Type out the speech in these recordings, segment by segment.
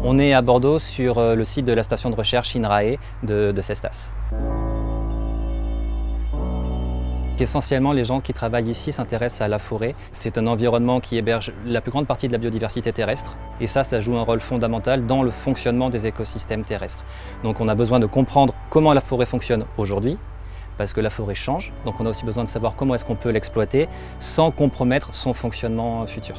On est à Bordeaux sur le site de la station de recherche INRAE de Cestas. Essentiellement, les gens qui travaillent ici s'intéressent à la forêt. C'est un environnement qui héberge la plus grande partie de la biodiversité terrestre. Et ça joue un rôle fondamental dans le fonctionnement des écosystèmes terrestres. Donc on a besoin de comprendre comment la forêt fonctionne aujourd'hui, parce que la forêt change. Donc on a aussi besoin de savoir comment est-ce qu'on peut l'exploiter sans compromettre son fonctionnement futur.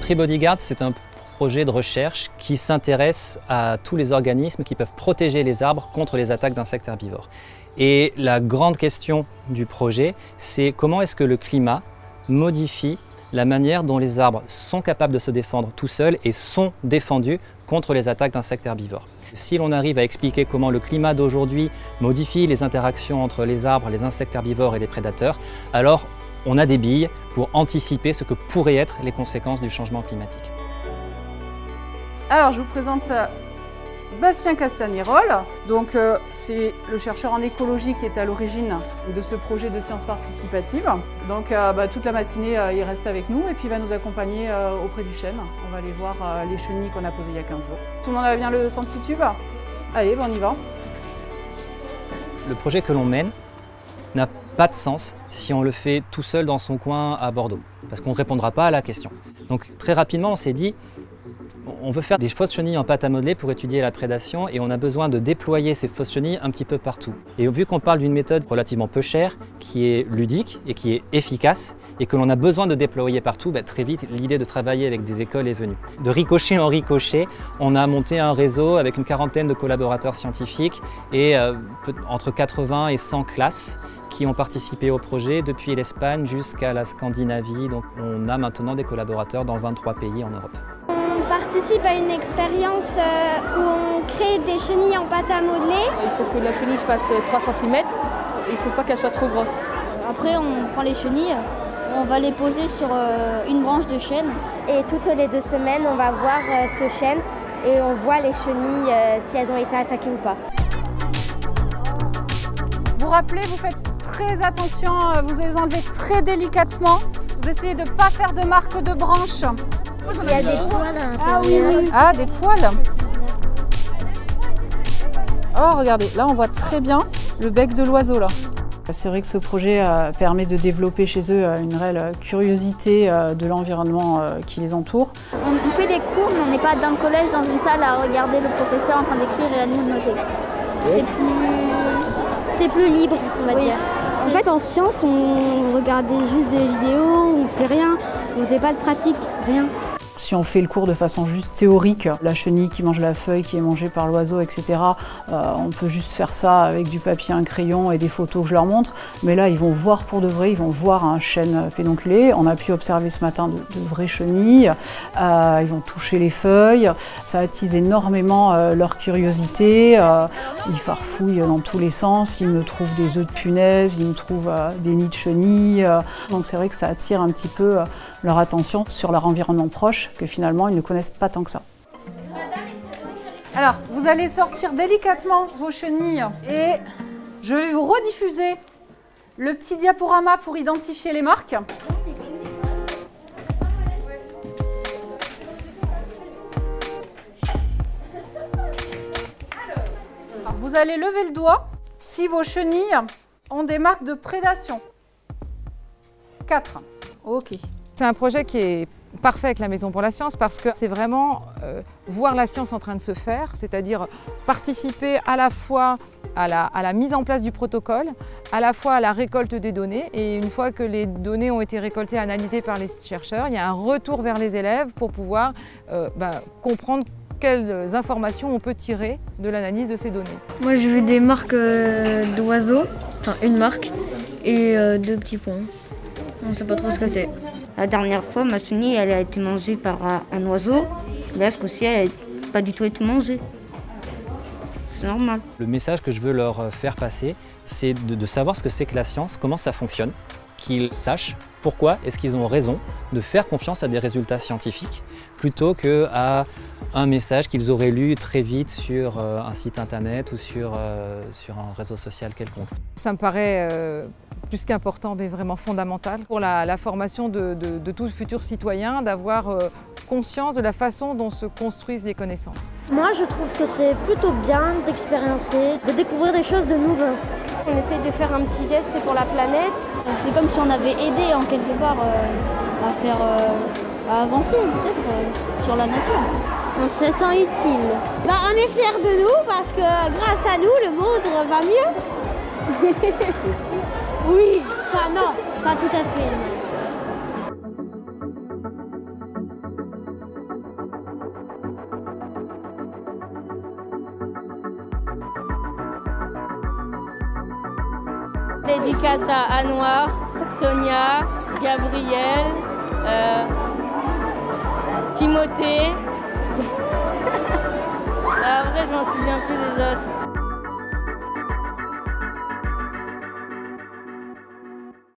Tree Bodyguard, c'est un projet de recherche qui s'intéresse à tous les organismes qui peuvent protéger les arbres contre les attaques d'insectes herbivores. Et la grande question du projet, c'est comment est-ce que le climat modifie la manière dont les arbres sont capables de se défendre tout seuls et sont défendus contre les attaques d'insectes herbivores. Si l'on arrive à expliquer comment le climat d'aujourd'hui modifie les interactions entre les arbres, les insectes herbivores et les prédateurs, alors on a des billes pour anticiper ce que pourraient être les conséquences du changement climatique. Alors, je vous présente Bastien Castagnerol. Donc, c'est le chercheur en écologie qui est à l'origine de ce projet de sciences participatives. Donc, toute la matinée, il reste avec nous et puis il va nous accompagner auprès du chêne. On va aller voir les chenilles qu'on a posées il y a 15 jours. Tout le monde a bien le son petit tube? Allez, on y va. Le projet que l'on mène n'a pas de sens si on le fait tout seul dans son coin à Bordeaux, parce qu'on ne répondra pas à la question. Donc, très rapidement, on s'est dit, on veut faire des fausses chenilles en pâte à modeler pour étudier la prédation et on a besoin de déployer ces fausses chenilles un petit peu partout. Et vu qu'on parle d'une méthode relativement peu chère, qui est ludique et qui est efficace et que l'on a besoin de déployer partout, très vite l'idée de travailler avec des écoles est venue. De ricochet en ricochet, on a monté un réseau avec une quarantaine de collaborateurs scientifiques et entre 80 et 100 classes qui ont participé au projet depuis l'Espagne jusqu'à la Scandinavie. Donc on a maintenant des collaborateurs dans 23 pays en Europe. On participe à une expérience où on crée des chenilles en pâte à modeler. Il faut que la chenille fasse 3 cm et il ne faut pas qu'elle soit trop grosse. Après, on prend les chenilles, on va les poser sur une branche de chêne. Et toutes les 2 semaines, on va voir ce chêne et on voit les chenilles si elles ont été attaquées ou pas. Vous rappelez, vous faites très attention, vous les enlevez très délicatement. Vous essayez de ne pas faire de marque de branche. Il y a des poils à l'intérieur. Ah oui, oui. Ah, des poils. Oh, regardez, là on voit très bien le bec de l'oiseau là. C'est vrai que ce projet permet de développer chez eux une réelle curiosité de l'environnement qui les entoure. On fait des cours, mais on n'est pas dans le collège, dans une salle à regarder le professeur en train d'écrire et à nous de noter. C'est plus libre, on va dire. En fait, en sciences, on regardait juste des vidéos, on faisait rien, on faisait pas de pratique, rien. Si on fait le cours de façon juste théorique, la chenille qui mange la feuille, qui est mangée par l'oiseau, etc., on peut juste faire ça avec du papier, un crayon et des photos que je leur montre. Mais là, ils vont voir pour de vrai, ils vont voir un chêne pédonculé. On a pu observer ce matin de vraies chenilles. Ils vont toucher les feuilles. Ça attise énormément leur curiosité. Ils farfouillent dans tous les sens. Ils me trouvent des œufs de punaise, ils me trouvent des nids de chenilles. Donc c'est vrai que ça attire un petit peu leur attention sur leur environnement proche, que finalement ils ne connaissent pas tant que ça. Alors, vous allez sortir délicatement vos chenilles et je vais vous rediffuser le petit diaporama pour identifier les marques. Alors, vous allez lever le doigt si vos chenilles ont des marques de prédation. 4. Ok. C'est un projet qui est parfait avec la Maison pour la Science parce que c'est vraiment voir la science en train de se faire, c'est-à-dire participer à la fois à la mise en place du protocole, à la fois à la récolte des données et une fois que les données ont été récoltées et analysées par les chercheurs, il y a un retour vers les élèves pour pouvoir comprendre quelles informations on peut tirer de l'analyse de ces données. Moi je veux des marques d'oiseaux, enfin une marque et 2 petits points. On ne sait pas trop ce que c'est. La dernière fois, ma chenille elle a été mangée par un oiseau. Là, ce coup-ci, elle n'a pas du tout été mangée. C'est normal. Le message que je veux leur faire passer, c'est de savoir ce que c'est que la science, comment ça fonctionne, qu'ils sachent pourquoi est-ce qu'ils ont raison de faire confiance à des résultats scientifiques plutôt qu'à un message qu'ils auraient lu très vite sur un site internet ou sur un réseau social quelconque. Ça me paraît plus qu'important, mais vraiment fondamental pour la formation de tout futur citoyen, d'avoir conscience de la façon dont se construisent les connaissances. Moi, je trouve que c'est plutôt bien d'expérimenter, de découvrir des choses de nouveau. On essaie de faire un petit geste pour la planète. C'est comme si on avait aidé en quelque part à avancer peut-être sur la nature. On se sent utile. On est fiers de nous parce que grâce à nous, le monde va mieux. Oui, enfin non, pas tout à fait. Dédicace à Anouar, Sonia, Gabriel, Timothée. Après, je m'en souviens plus des autres.